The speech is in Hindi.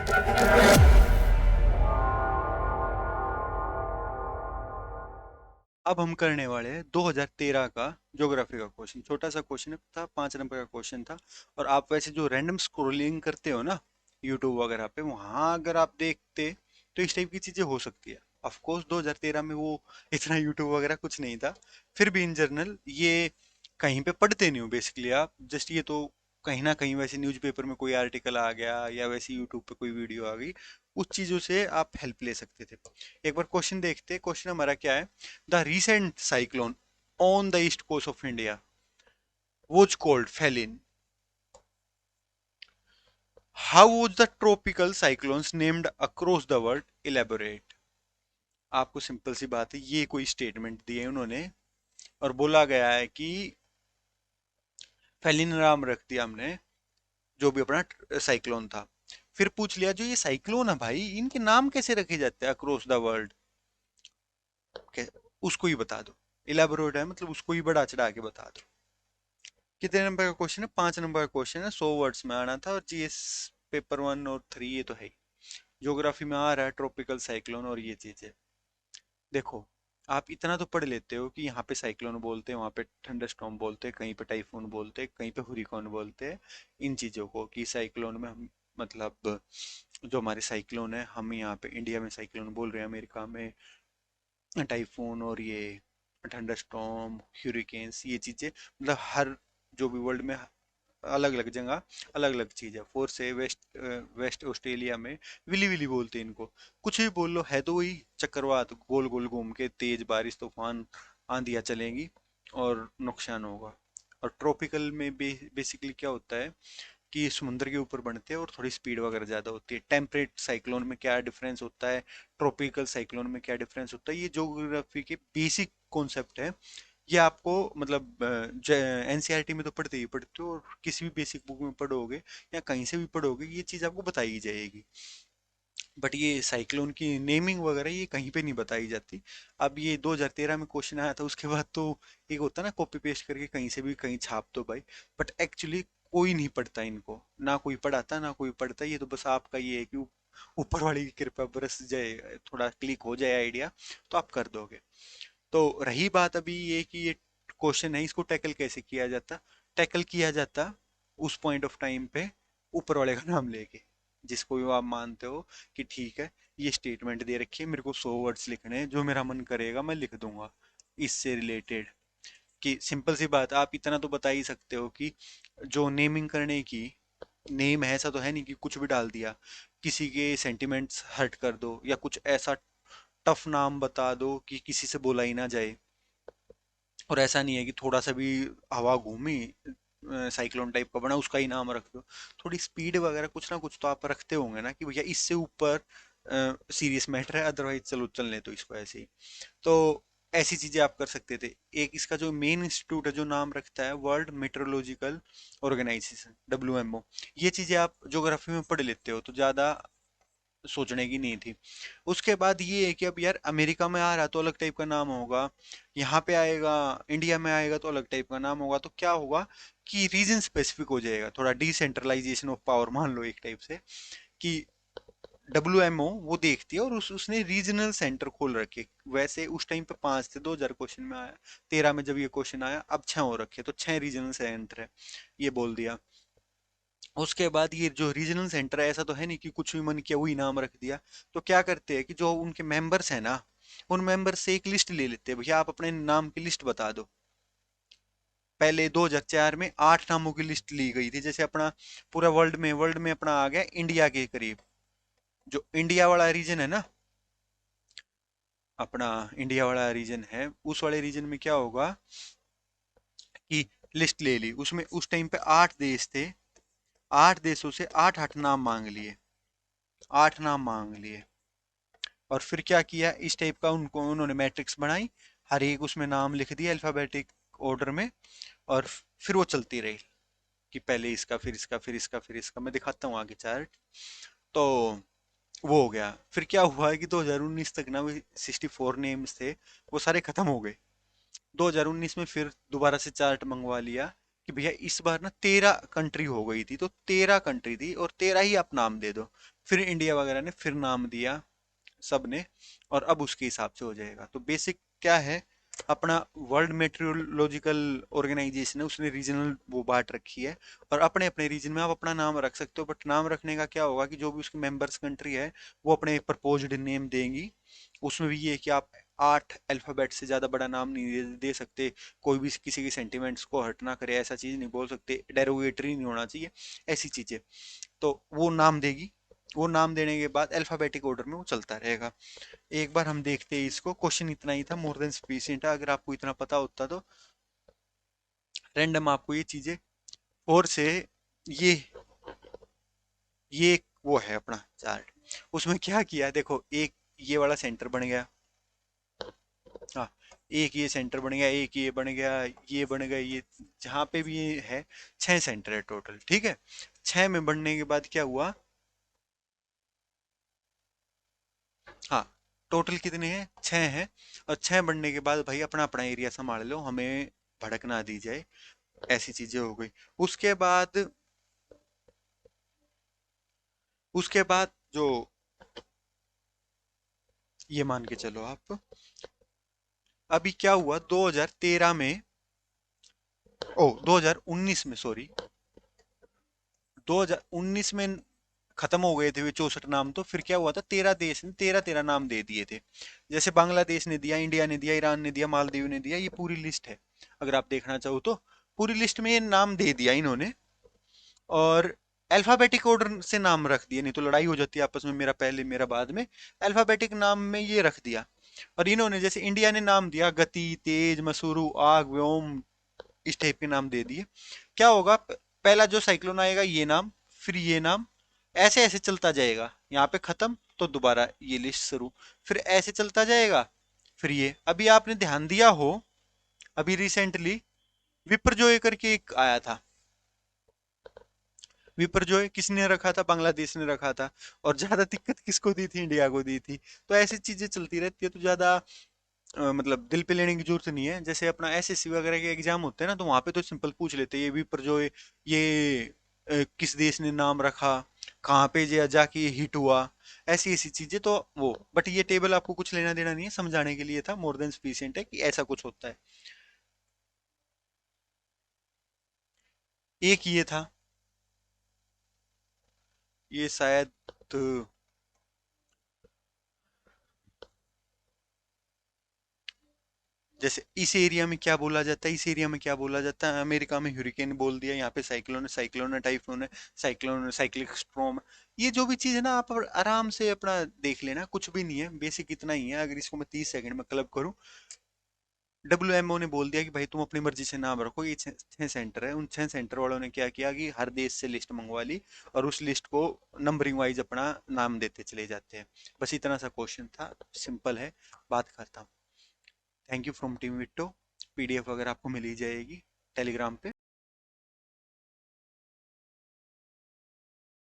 अब हम करने वाले हैं 2013 का ज्योग्राफी का क्वेश्चन। छोटा सा क्वेश्चन था, 5 नंबर का क्वेश्चन था। और आप वैसे जो रैंडम स्क्रोलिंग करते हो ना यूट्यूब वगैरह पे, वहां अगर आप देखते तो इस टाइप की चीजें हो सकती है। ऑफ कोर्स 2013 में वो इतना यूट्यूब वगैरह कुछ नहीं था, फिर भी इन जनरल ये कहीं पे पढ़ते नहीं हो बेसिकली आप, जस्ट ये तो कहीं ना कहीं वैसे न्यूज़पेपर में कोई आर्टिकल आ गया या वैसे यूट्यूब पे कोई वीडियो आ गई, उस चीजों से आप हेल्प ले सकते थे। एक बार क्वेश्चन देखते, क्वेश्चन हमारा क्या है। The recent cyclone on the east coast of India was called Felin. How was the tropical cyclones named across the world? Elaborate. आपको सिंपल सी बात है, ये कोई स्टेटमेंट दिए उन्होंने और बोला गया है कि फेलिन नाम रख दिया हमने जो भी अपना साइक्लोन था। फिर पूछ लिया जो ये साइक्लोन है भाई, इनके नाम कैसे रखे जाते हैं अक्रॉस द वर्ल्ड, उसको ही बता दो। इलेबोरेट है मतलब उसको ही बढ़ा चढ़ा के बता दो। कितने नंबर का क्वेश्चन है? 5 नंबर का क्वेश्चन है, 100 वर्ड्स में आना था। और जीएस पेपर 1 और 3 ये तो है ही। ज्योग्राफी में आ रहा है ट्रॉपिकल साइक्लोन और ये चीजें। देखो, आप इतना तो पढ़ लेते हो कि यहाँ पे साइक्लोन बोलते हैं, वहाँ पे थंडरस्टॉर्म बोलते हैं, कहीं पे टाइफून बोलते हैं, कहीं पे हुरिकेन बोलते हैं। इन चीजों को कि साइक्लोन में हम मतलब जो हमारे साइक्लोन है, हम यहाँ पे इंडिया में साइक्लोन बोल रहे हैं, अमेरिका में टाइफून और ये थंडरस्टॉर्म ह्यूरिकेन्स, ये चीजें मतलब हर जो भी वर्ल्ड में अलग अलग जगह अलग अलग चीज है। फोर से वेस्ट ऑस्ट्रेलिया में विली विली बोलते हैं इनको। कुछ भी बोल लो, है तो वही चक्रवात, गोल गोल घूम के तेज बारिश तूफान आंधियां चलेंगी और नुकसान होगा। और ट्रॉपिकल में बेसिकली क्या होता है कि ये समुद्र के ऊपर बनते हैं और थोड़ी स्पीड वगैरह ज़्यादा होती है। टेम्परेट साइक्लोन में क्या डिफरेंस होता है, ट्रॉपिकल साइक्लोन में क्या डिफरेंस होता है, ये ज्योग्राफी के बेसिक कॉन्सेप्ट है। ये आपको मतलब एनसीईआरटी में तो पढ़ते ही पढ़ते हो, और किसी भी बेसिक बुक में पढ़ोगे या कहीं से भी पढ़ोगे ये चीज़ आपको बताई जाएगी। बट ये साइक्लोन की नेमिंग वगैरह ये कहीं पे नहीं बताई जाती। अब ये 2013 में क्वेश्चन आया था, उसके बाद तो एक होता है ना कॉपी पेस्ट करके कहीं से भी कहीं छाप दो भाई। बट एक्चुअली कोई नहीं पढ़ता इनको, ना कोई पढ़ाता ना कोई पढ़ता। ये तो बस आपका ये है कि ऊपर वाली की कृपा बरस जाए, थोड़ा क्लिक हो जाए आइडिया, तो आप कर दोगे। तो रही बात अभी ये कि ये क्वेश्चन है, इसको टैकल कैसे किया जाता। टैकल किया जाता उस पॉइंट ऑफ टाइम पे ऊपर वाले का नाम लेके, जिसको भी आप मानते हो कि ठीक है ये स्टेटमेंट दे रखी है, मेरे को 100 वर्ड्स लिखने हैं, जो मेरा मन करेगा मैं लिख दूंगा इससे रिलेटेड। कि सिंपल सी बात, आप इतना तो बता ही सकते हो कि जो नेमिंग करने की नेम है, ऐसा तो है नहीं कि कुछ भी डाल दिया, किसी के सेंटिमेंट्स हर्ट कर दो या कुछ ऐसा टफ नाम बता दो कि किसी से बोला ही ना जाए। और ऐसा नहीं है कि थोड़ा सा भी हवा घूमी साइक्लोन टाइप का बना उसका ही नाम रख दो। थोड़ी स्पीड वगैरह कुछ ना कुछ तो आप रखते होंगे ना कि भैया इससे ऊपर सीरियस मैटर है, अदरवाइज चलो चलने तो इसको ऐसे ही। तो ऐसी चीजें आप कर सकते थे। एक इसका जो मेन इंस्टीट्यूट है जो नाम रखता है वर्ल्ड मेट्रोलॉजिकल ऑर्गेनाइजेशन, WMO। ये चीजें आप ज्योग्राफी में पढ़ लेते हो तो ज्यादा सोचने की नहीं थी। उसके बाद ये है कि अब यार अमेरिका में आ रहा तो अलग टाइप का नाम होगा, यहाँ पे आएगा इंडिया में आएगा तो अलग टाइप का नाम होगा। तो क्या होगा कि रीजन स्पेसिफिक हो जाएगा, थोड़ा डिसेंट्रलाइजेशन ऑफ पावर मान लो एक टाइप से। कि WMO वो देखती है और उसने रीजनल सेंटर खोल रखे। वैसे उस टाइम पे 5 थे, 2000 क्वेश्चन में आया, 13 में जब ये क्वेश्चन आया अब 6 हो रखे, तो 6 रीजनल सेंटर है, ये बोल दिया। उसके बाद ये जो रीजनल सेंटर है, ऐसा तो है नहीं कि कुछ भी मन किया वही नाम रख दिया। तो क्या करते हैं कि जो उनके मेंबर्स हैं ना, उन मेंबर्स से एक लिस्ट ले लेते हैं, भैया आप अपने नाम की लिस्ट बता दो। पहले 2004 में 8 नामों की लिस्ट ली गई थी, जैसे अपना पूरा वर्ल्ड में अपना आ गया इंडिया के करीब। जो इंडिया वाला रीजन है ना, अपना इंडिया वाला रीजन है, उस वाले रीजन में क्या होगा कि लिस्ट ले ली, उसमें उस टाइम पे 8 देश थे। 8 देशों से आठ आठ नाम मांग लिए, 8 नाम मांग लिए। और फिर क्या किया, इस टाइप का उनको उन्होंने मैट्रिक्स बनाई, हर एक उसमें नाम लिख दिया अल्फाबेटिक ऑर्डर में। और फिर वो चलती रही कि पहले इसका फिर इसका फिर इसका फिर इसका, मैं दिखाता हूँ आगे चार्ट। तो वो हो गया। फिर क्या हुआ है कि 2019 तक ना वो 64 नेम्स थे, वो सारे खत्म हो गए। 2019 में फिर दोबारा से चार्ट मंगवा लिया कि भैया इस बार ना 13 कंट्री हो गई थी, तो 13 कंट्री थी और 13 ही आप नाम दे दो। फिर इंडिया वगैरह ने फिर नाम दिया सब ने, और अब उसके हिसाब से हो जाएगा। तो बेसिक क्या है, अपना वर्ल्ड मेट्रोलॉजिकल ऑर्गेनाइजेशन है, उसने रीजनल वो बांट रखी है, और अपने अपने रीजन में आप अपना नाम रख सकते हो। बट नाम रखने का क्या होगा कि जो भी उसकी मेंबर्स कंट्री है वो अपने प्रपोज्ड नेम देंगी। उसमें भी ये है कि आप 8 अल्फाबेट से ज्यादा बड़ा नाम नहीं दे सकते, कोई भी किसी के सेंटिमेंट्स को हर्ट ना करे ऐसा चीज नहीं बोल सकते, डेरोगेटरी नहीं होना चाहिए, ऐसी चीजें। तो वो नाम देगी, वो नाम देने के बाद अल्फाबेटिक ऑर्डर में वो चलता रहेगा। एक बार हम देखते हैं इसको, क्वेश्चन इतना ही था, मोर देन सफिशिएंट है, अगर आपको इतना पता होता तो। रैंडम आपको ये चीजें और से, ये ये वो है अपना चार्ट, उसमें क्या किया देखो, एक ये वाला सेंटर बन गया, हाँ, एक ये सेंटर बन गया, एक ये बन गया, ये बन गया, ये जहाँ पे भी ये है, 6 सेंटर है टोटल, ठीक है। 6 में बनने के बाद क्या हुआ, हाँ, टोटल कितने हैं, 6 हैं। और 6 बनने के बाद भाई अपना अपना एरिया संभाल लो, हमें भड़क ना दी जाए, ऐसी चीजें हो गई। उसके बाद, जो ये मान के चलो आप, अभी क्या हुआ 2013 में, ओ 2019 में, सॉरी, 2019 में खत्म हो गए थे वे 64 नाम। तो फिर क्या हुआ था, 13 देश ने 13 13 नाम दे दिए थे। जैसे बांग्लादेश ने दिया, इंडिया ने दिया, ईरान ने दिया, मालदीव ने दिया, ये पूरी लिस्ट है, अगर आप देखना चाहो तो। पूरी लिस्ट में ये नाम दे दिया इन्होंने, और अल्फाबेटिक ऑर्डर से नाम रख दिए, नहीं तो लड़ाई हो जाती है आपस में, मेरा पहले मेरा बाद में। अल्फाबेटिक नाम में ये रख दिया। और इन्होंने जैसे इंडिया ने नाम दिया गति, तेज, मसूरू, आग, व्योम, इस टाइप के नाम दे दिए। क्या होगा, पहला जो साइक्लोन आएगा ये नाम, फिर ये नाम, ऐसे ऐसे चलता जाएगा, यहाँ पे खत्म तो दोबारा ये लिस्ट शुरू, फिर ऐसे चलता जाएगा। फिर ये अभी आपने ध्यान दिया हो, अभी रिसेंटली विप्रजोय करके एक आया था, विपर्जोय किसने रखा था, बांग्लादेश ने रखा था। और ज्यादा दिक्कत किसको दी थी, इंडिया को दी थी। तो ऐसी चीजें चलती रहती है, तो ज्यादा मतलब दिल पे लेने की जरूरत नहीं है। जैसे अपना एसएससी वगैरह के एग्जाम होते हैं ना, तो वहां पे तो सिंपल पूछ लेते हैं, ये विपर्जोय ये किस देश ने नाम रखा, कहाँ पे जाके ये हिट हुआ, ऐसी ऐसी चीजें तो वो। बट ये टेबल आपको कुछ लेना देना नहीं है, समझाने के लिए था, मोर देन सफिशिएंट है कि ऐसा कुछ होता है। एक ये था, ये शायद जैसे इस एरिया में क्या बोला जाता है, इस एरिया में क्या बोला जाता है, अमेरिका में ह्यूरिकेन बोल दिया, यहाँ पे साइक्लोन है, साइक्लोन है, टाइफून है, साइक्लोन, साइक्लिक स्ट्रॉम। ये जो भी चीज है ना, आप आराम से अपना देख लेना, कुछ भी नहीं है, बेसिक इतना ही है। अगर इसको मैं 30 सेकंड में क्लब करूं, WMO ने बोल दिया कि भाई तुम अपनी मर्जी से नाम रखो, ये 6 सेंटर है, उन 6 सेंटर वालों ने क्या किया कि हर देश से लिस्ट मंगवा ली, और उस लिस्ट को नंबरिंग वाइज अपना नाम देते चले जाते हैं। बस इतना सा क्वेश्चन था, सिंपल है, बात करता हूँ। थैंक यू फ्रॉम टीम विट्टो। PDF वगैरह आपको मिल ही जाएगी टेलीग्राम पे।